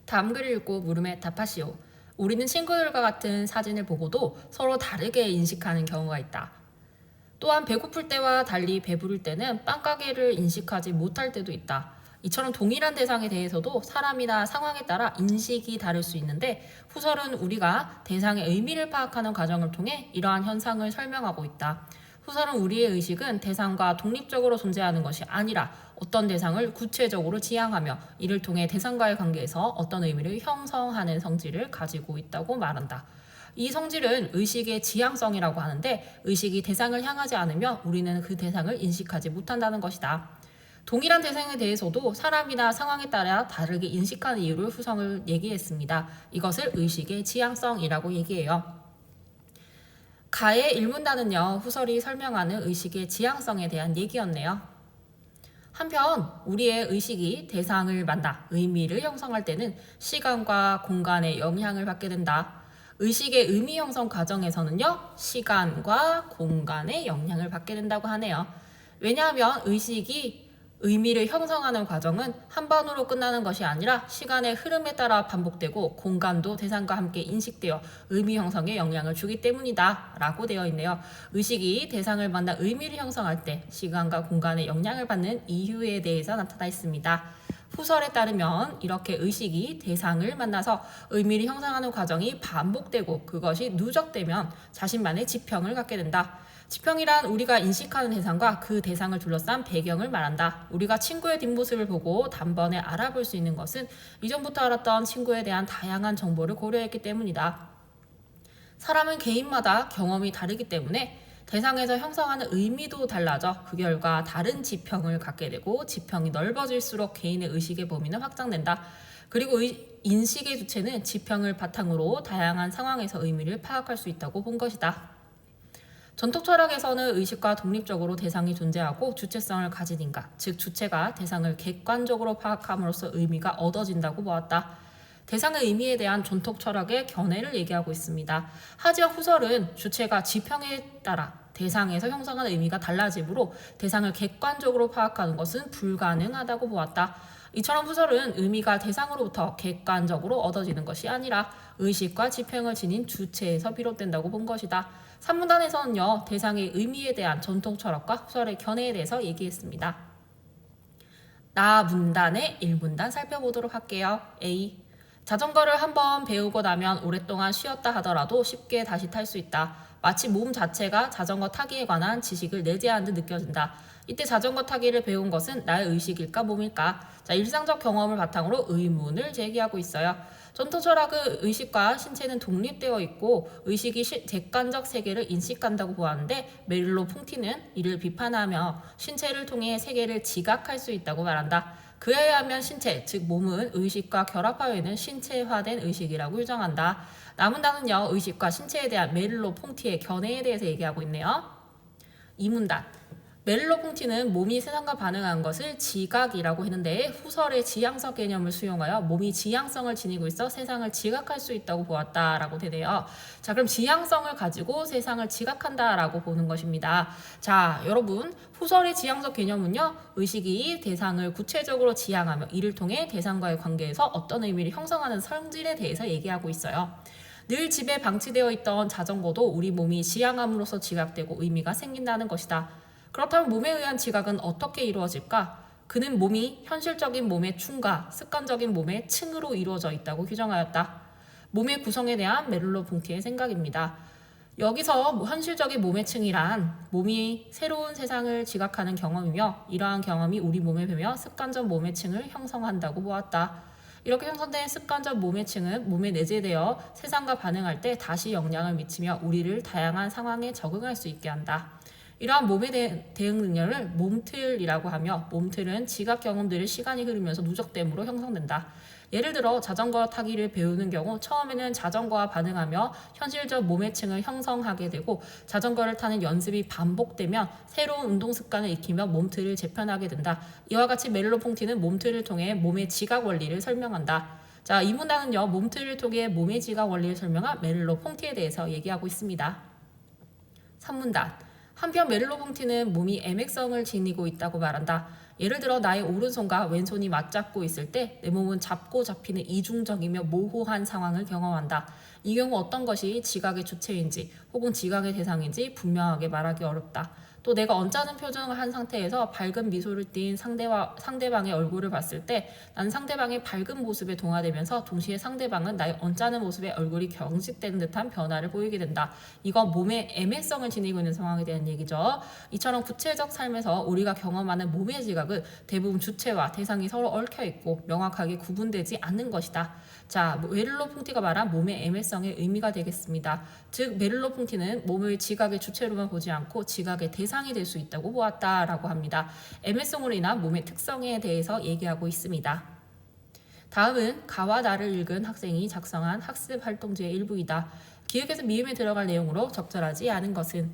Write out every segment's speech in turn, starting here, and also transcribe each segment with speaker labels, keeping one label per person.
Speaker 1: 다음 글을 읽고 물음에 답하시오. 우리는 친구들과 같은 사진을 보고도 서로 다르게 인식하는 경우가 있다. 또한 배고플 때와 달리 배부를 때는 빵가게를 인식하지 못할 때도 있다. 이처럼 동일한 대상에 대해서도 사람이나 상황에 따라 인식이 다를 수 있는데 후설은 우리가 대상의 의미를 파악하는 과정을 통해 이러한 현상을 설명하고 있다. 후설은 우리의 의식은 대상과 독립적으로 존재하는 것이 아니라 어떤 대상을 구체적으로 지향하며 이를 통해 대상과의 관계에서 어떤 의미를 형성하는 성질을 가지고 있다고 말한다. 이 성질은 의식의 지향성이라고 하는데 의식이 대상을 향하지 않으면 우리는 그 대상을 인식하지 못한다는 것이다. 동일한 대상에 대해서도 사람이나 상황에 따라 다르게 인식하는 이유를 후성을 얘기했습니다. 이것을 의식의 지향성이라고 얘기해요. 가의 일문단은요, 후설이 설명하는 의식의 지향성에 대한 얘기였네요. 한편 우리의 의식이 대상을 만나 의미를 형성할 때는 시간과 공간의 영향을 받게 된다. 의식의 의미 형성 과정에서는요, 시간과 공간의 영향을 받게 된다고 하네요. 왜냐하면 의식이 의미를 형성하는 과정은 한 번으로 끝나는 것이 아니라 시간의 흐름에 따라 반복되고 공간도 대상과 함께 인식되어 의미 형성에 영향을 주기 때문이다 라고 되어 있네요. 의식이 대상을 만나 의미를 형성할 때 시간과 공간의 영향을 받는 이유에 대해서 나타나 있습니다. 후설에 따르면 이렇게 의식이 대상을 만나서 의미를 형성하는 과정이 반복되고 그것이 누적되면 자신만의 지평을 갖게 된다. 지평이란 우리가 인식하는 대상과 그 대상을 둘러싼 배경을 말한다. 우리가 친구의 뒷모습을 보고 단번에 알아볼 수 있는 것은 이전부터 알았던 친구에 대한 다양한 정보를 고려했기 때문이다. 사람은 개인마다 경험이 다르기 때문에 대상에서 형성하는 의미도 달라져 그 결과 다른 지평을 갖게 되고 지평이 넓어질수록 개인의 의식의 범위는 확장된다. 그리고 인식의 주체는 지평을 바탕으로 다양한 상황에서 의미를 파악할 수 있다고 본 것이다. 전통 철학에서는 의식과 독립적으로 대상이 존재하고 주체성을 가진 인간, 즉 주체가 대상을 객관적으로 파악함으로써 의미가 얻어진다고 보았다. 대상의 의미에 대한 전통 철학의 견해를 얘기하고 있습니다. 하지만 후설은 주체가 지평에 따라 대상에서 형성하는 의미가 달라지므로 대상을 객관적으로 파악하는 것은 불가능하다고 보았다. 이처럼 후설은 의미가 대상으로부터 객관적으로 얻어지는 것이 아니라 의식과 지평을 지닌 주체에서 비롯된다고 본 것이다. 3문단에서는요, 대상의 의미에 대한 전통 철학과 후설의 견해에 대해서 얘기했습니다. 나 문단의 1문단 살펴보도록 할게요. A. 자전거를 한번 배우고 나면 오랫동안 쉬었다 하더라도 쉽게 다시 탈 수 있다. 마치 몸 자체가 자전거 타기에 관한 지식을 내재한 듯 느껴진다. 이때 자전거 타기를 배운 것은 나의 의식일까 몸일까? 자, 일상적 경험을 바탕으로 의문을 제기하고 있어요. 전통 철학은 의식과 신체는 독립되어 있고 의식이 객관적 세계를 인식한다고 보았는데 메릴로 퐁티는 이를 비판하며 신체를 통해 세계를 지각할 수 있다고 말한다. 그에 의하면 신체, 즉 몸은 의식과 결합하여 있는 신체화된 의식이라고 규정한다. 남은 단은요, 의식과 신체에 대한 메릴로 퐁티의 견해에 대해서 얘기하고 있네요. 이 문단. 메릴로 퐁티는 몸이 세상과 반응한 것을 지각이라고 했는데 후설의 지향성 개념을 수용하여 몸이 지향성을 지니고 있어 세상을 지각할 수 있다고 보았다라고 되네요. 자, 그럼 지향성을 가지고 세상을 지각한다라고 보는 것입니다. 자, 여러분, 후설의 지향성 개념은요, 의식이 대상을 구체적으로 지향하며 이를 통해 대상과의 관계에서 어떤 의미를 형성하는 성질에 대해서 얘기하고 있어요. 늘 집에 방치되어 있던 자전거도 우리 몸이 지향함으로써 지각되고 의미가 생긴다는 것이다. 그렇다면 몸에 의한 지각은 어떻게 이루어질까? 그는 몸이 현실적인 몸의 층과 습관적인 몸의 층으로 이루어져 있다고 규정하였다. 몸의 구성에 대한 메릴로 퐁티의 생각입니다. 여기서 현실적인 몸의 층이란 몸이 새로운 세상을 지각하는 경험이며 이러한 경험이 우리 몸에 배며 습관적 몸의 층을 형성한다고 보았다. 이렇게 형성된 습관적 몸의 층은 몸에 내재되어 세상과 반응할 때 다시 영향을 미치며 우리를 다양한 상황에 적응할 수 있게 한다. 이러한 몸에 대응 능력을 몸틀이라고 하며 몸틀은 지각 경험들을 시간이 흐르면서 누적됨으로 형성된다. 예를 들어 자전거 타기를 배우는 경우 처음에는 자전거와 반응하며 현실적 몸의 층을 형성하게 되고 자전거를 타는 연습이 반복되면 새로운 운동 습관을 익히며 몸틀을 재편하게 된다. 이와 같이 메릴로 퐁티는 몸틀을 통해 몸의 지각 원리를 설명한다. 자, 이 문단은요, 몸틀을 통해 몸의 지각 원리를 설명한 메릴로 퐁티에 대해서 얘기하고 있습니다. 3문단. 한편 메릴로 퐁티는 몸이 애맥성을 지니고 있다고 말한다. 예를 들어 나의 오른손과 왼손이 맞잡고 있을 때 내 몸은 잡고 잡히는 이중적이며 모호한 상황을 경험한다. 이 경우 어떤 것이 지각의 주체인지 혹은 지각의 대상인지 분명하게 말하기 어렵다. 또 내가 언짢은 표정을 한 상태에서 밝은 미소를 띤 상대방의 얼굴을 봤을 때 나는 상대방의 밝은 모습에 동화되면서 동시에 상대방은 나의 언짢은 모습에 얼굴이 경직되는 듯한 변화를 보이게 된다. 이건 몸의 애매성을 지니고 있는 상황에 대한 얘기죠. 이처럼 구체적 삶에서 우리가 경험하는 몸의 지각은 대부분 주체와 대상이 서로 얽혀 있고 명확하게 구분되지 않는 것이다. 자, 메를로퐁티가 말한 몸의 애매성의 의미가 되겠습니다. 즉 메를로퐁티는 몸을 지각의 주체로만 보지 않고 지각의 대상이 될 수 있다고 보았다라고 합니다. 애매성으로 인한 몸의 특성에 대해서 얘기하고 있습니다. 다음은 가와 나를 읽은 학생이 작성한 학습 활동지의 일부이다. 기획에서 미음에 들어갈 내용으로 적절하지 않은 것은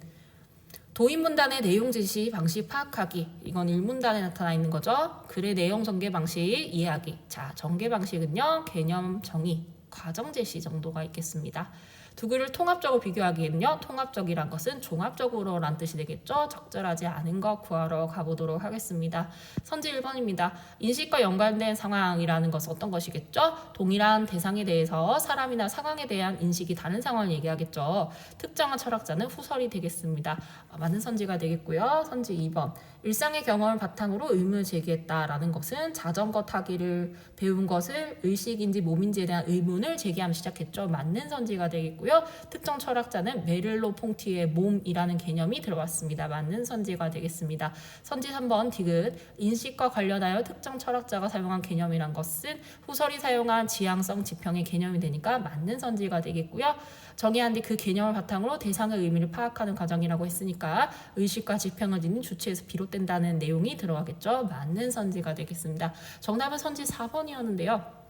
Speaker 1: 도입문단의 내용 제시 방식 파악하기. 이건 1문단에 나타나 있는 거죠. 글의 내용 전개 방식 이해하기. 자, 전개 방식은요. 개념 정의, 과정 제시 정도가 있겠습니다. 두 글을 통합적으로 비교하기에는요. 통합적이란 것은 종합적으로란 뜻이 되겠죠. 적절하지 않은 것 구하러 가보도록 하겠습니다. 선지 1번입니다. 인식과 연관된 상황이라는 것은 어떤 것이겠죠? 동일한 대상에 대해서 사람이나 상황에 대한 인식이 다른 상황을 얘기하겠죠. 특정한 철학자는 후설이 되겠습니다. 맞는 선지가 되겠고요. 선지 2번. 일상의 경험을 바탕으로 의문을 제기했다라는 것은 자전거 타기를 배운 것을 의식인지 몸인지에 대한 의문을 제기하면 시작했죠. 맞는 선지가 되겠고요. 특정 철학자는 메를로퐁티의 몸이라는 개념이 들어왔습니다. 맞는 선지가 되겠습니다. 선지 3번 디귿. 인식과 관련하여 특정 철학자가 사용한 개념이란 것은 후설이 사용한 지향성 지평의 개념이 되니까 맞는 선지가 되겠고요. 정의한 뒤 그 개념을 바탕으로 대상의 의미를 파악하는 과정이라고 했으니까 의식과 지평을 지닌 주체에서 비롯된다는 내용이 들어가겠죠. 맞는 선지가 되겠습니다. 정답은 선지 4번이었는데요.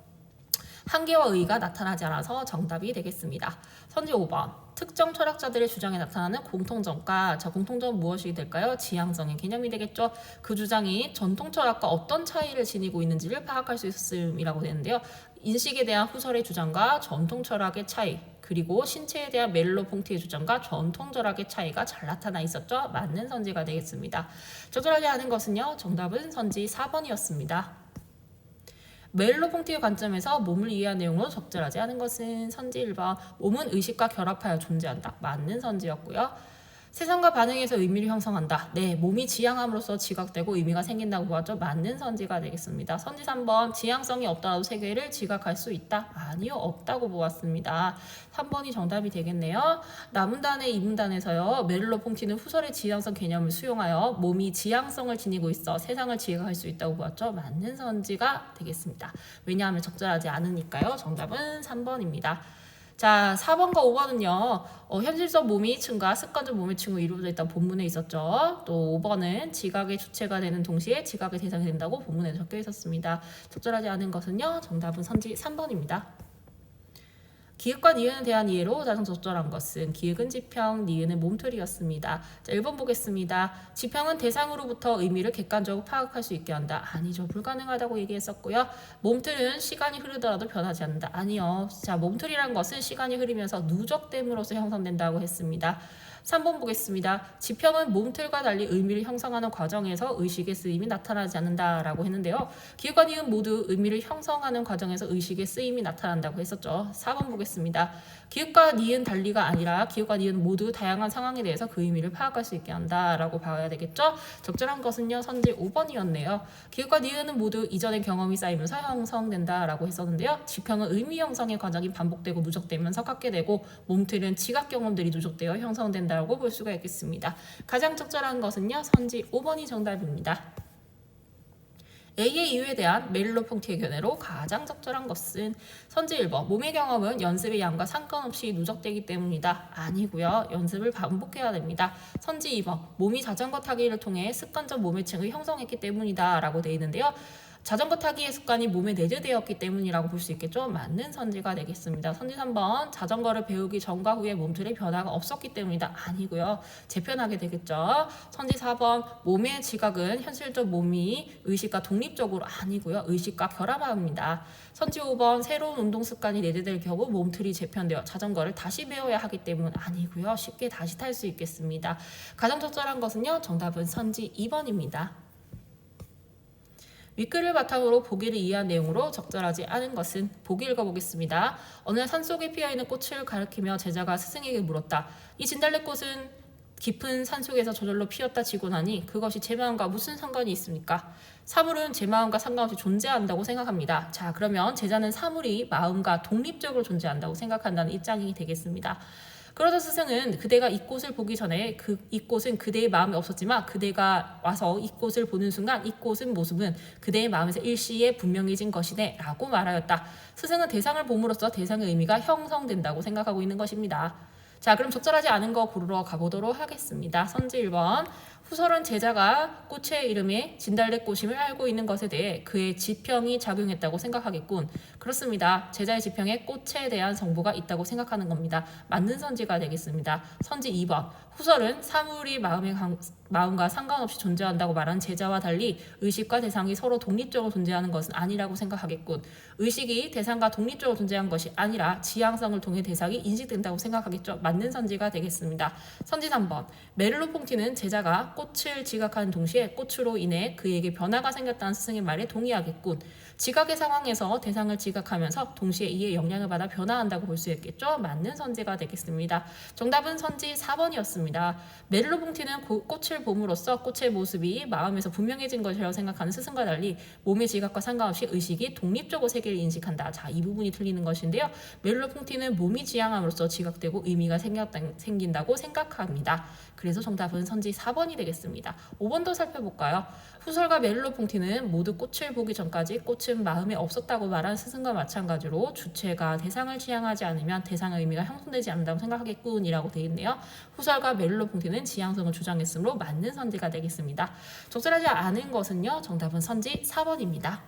Speaker 1: 한계와 의의가 나타나지 않아서 정답이 되겠습니다. 선지 5번. 특정 철학자들의 주장에 나타나는 공통점과 저 공통점은 무엇이 될까요? 지향성의 개념이 되겠죠. 그 주장이 전통 철학과 어떤 차이를 지니고 있는지를 파악할 수 있음이라고 되는데요. 인식에 대한 후설의 주장과 전통 철학의 차이, 그리고 신체에 대한 메를로퐁티의 주장과 전통 철학의 차이가 잘 나타나 있었죠. 맞는 선지가 되겠습니다. 적절하지 않은 것은요. 정답은 선지 4번이었습니다. 메를로퐁티의 관점에서 몸을 이해한 내용으로 적절하지 않은 것은 선지 1번. 몸은 의식과 결합하여 존재한다. 맞는 선지였고요. 세상과 반응에서 의미를 형성한다. 네, 몸이 지향함으로써 지각되고 의미가 생긴다고 보았죠. 맞는 선지가 되겠습니다. 선지 3번. 지향성이 없더라도 세계를 지각할 수 있다. 아니요, 없다고 보았습니다. 3번이 정답이 되겠네요. 나문단의 2문단에서요. 메를로퐁티는 후설의 지향성 개념을 수용하여 몸이 지향성을 지니고 있어 세상을 지각할 수 있다고 보았죠. 맞는 선지가 되겠습니다. 왜냐하면 적절하지 않으니까요. 정답은 3번입니다. 자, 4번과 5번은요. 현실적 몸의 층과 습관적 몸의 층으로 이루어져 있다는 본문에 있었죠. 또 5번은 지각의 주체가 되는 동시에 지각의 대상이 된다고 본문에 적혀 있었습니다. 적절하지 않은 것은요. 정답은 선지 3번입니다. 기획과 니은에 대한 이해로 가장 적절한 것은 기획은 지평, 니은은 몸틀이었습니다. 자, 1번 보겠습니다. 지평은 대상으로부터 의미를 객관적으로 파악할 수 있게 한다. 아니죠. 불가능하다고 얘기했었고요. 몸틀은 시간이 흐르더라도 변하지 않는다. 아니요. 자, 몸틀이란 것은 시간이 흐르면서 누적됨으로써 형성된다고 했습니다. 3번 보겠습니다. 지평은 몸틀과 달리 의미를 형성하는 과정에서 의식의 쓰임이 나타나지 않는다라고 했는데요. 기획과 니은 모두 의미를 형성하는 과정에서 의식의 쓰임이 나타난다고 했었죠. 4번 보겠습니다. 기획과 니은 달리가 아니라 기획과 니은 모두 다양한 상황에 대해서 그 의미를 파악할 수 있게 한다라고 봐야 되겠죠. 적절한 것은요. 선지 5번이었네요. 기획과 니은은 모두 이전의 경험이 쌓이면서 형성된다라고 했었는데요. 지평은 의미 형성의 과정이 반복되고 누적되면서 갖게 되고 몸틀은 지각 경험들이 누적되어 형성된다라고 볼 수가 있겠습니다. 가장 적절한 것은요. 선지 5번이 정답입니다. A의 이유에 대한 메를로퐁티의 견해로 가장 적절한 것은 선지 1번. 몸의 경험은 연습의 양과 상관없이 누적되기 때문이다. 아니고요. 연습을 반복해야 됩니다. 선지 2번. 몸이 자전거 타기를 통해 습관적 몸의 층을 형성했기 때문이다 라고 되어 있는데요. 자전거 타기의 습관이 몸에 내재되었기 때문이라고 볼 수 있겠죠. 맞는 선지가 되겠습니다. 선지 3번. 자전거를 배우기 전과 후에 몸틀의 변화가 없었기 때문이다. 아니고요. 재편하게 되겠죠. 선지 4번. 몸의 지각은 현실적 몸이 의식과 독립적으로 아니고요. 의식과 결합합니다. 선지 5번. 새로운 운동 습관이 내재될 경우 몸틀이 재편되어 자전거를 다시 배워야 하기 때문 아니고요. 쉽게 다시 탈 수 있겠습니다. 가장 적절한 것은요. 정답은 선지 2번입니다. 윗글을 바탕으로 보기를 이해한 내용으로 적절하지 않은 것은 보기 읽어보겠습니다. 어느 날 산속에 피어있는 꽃을 가리키며 제자가 스승에게 물었다. 이 진달래꽃은 깊은 산속에서 저절로 피었다 치고 나니 그것이 제 마음과 무슨 상관이 있습니까? 사물은 제 마음과 상관없이 존재한다고 생각합니다. 자, 그러면 제자는 사물이 마음과 독립적으로 존재한다고 생각한다는 입장이 되겠습니다. 그러자 스승은 그대가 이 꽃을 보기 전에 이 꽃은 그대의 마음에 없었지만 그대가 와서 이 꽃을 보는 순간 이 꽃은 모습은 그대의 마음에서 일시에 분명해진 것이네 라고 말하였다. 스승은 대상을 봄으로써 대상의 의미가 형성된다고 생각하고 있는 것입니다. 자, 그럼 적절하지 않은 거 고르러 가보도록 하겠습니다. 선지 1번. 후설은 제자가 꽃의 이름에 진달래꽃임을 알고 있는 것에 대해 그의 지평이 작용했다고 생각하겠군. 그렇습니다. 제자의 지평에 꽃에 대한 정보가 있다고 생각하는 겁니다. 맞는 선지가 되겠습니다. 선지 2번. 후설은 사물이 마음과 상관없이 존재한다고 말한 제자와 달리 의식과 대상이 서로 독립적으로 존재하는 것은 아니라고 생각하겠군. 의식이 대상과 독립적으로 존재한 것이 아니라 지향성을 통해 대상이 인식된다고 생각하겠죠. 맞는 선지가 되겠습니다. 선지 3번. 메를로퐁티는 제자가 꽃을 지각하는 동시에 꽃으로 인해 그에게 변화가 생겼다는 스승의 말에 동의하겠군. 지각의 상황에서 대상을 지각하면서 동시에 이에 영향을 받아 변화한다고 볼 수 있겠죠. 맞는 선지가 되겠습니다. 정답은 선지 4번이었습니다. 메를로퐁티는 꽃을 봄으로써 꽃의 모습이 마음에서 분명해진 것이라고 생각하는 스승과 달리 몸의 지각과 상관없이 의식이 독립적으로 세계를 인식한다. 자, 이 부분이 틀리는 것인데요. 메를로퐁티는 몸이 지향함으로써 지각되고 의미가 생긴다고 생각합니다. 그래서 정답은 선지 4번이 되겠습니다. 5번도 살펴볼까요? 후설과 메를로퐁티는 모두 꽃을 보기 전까지 꽃은 마음에 없었다고 말한 스승과 마찬가지로 주체가 대상을 지향하지 않으면 대상의 의미가 형성되지 않는다고 생각하겠군 이라고 되어 있네요. 후설과 메를로퐁티는 지향성을 주장했으므로 맞는 선지가 되겠습니다. 적절하지 않은 것은요. 정답은 선지 4번입니다.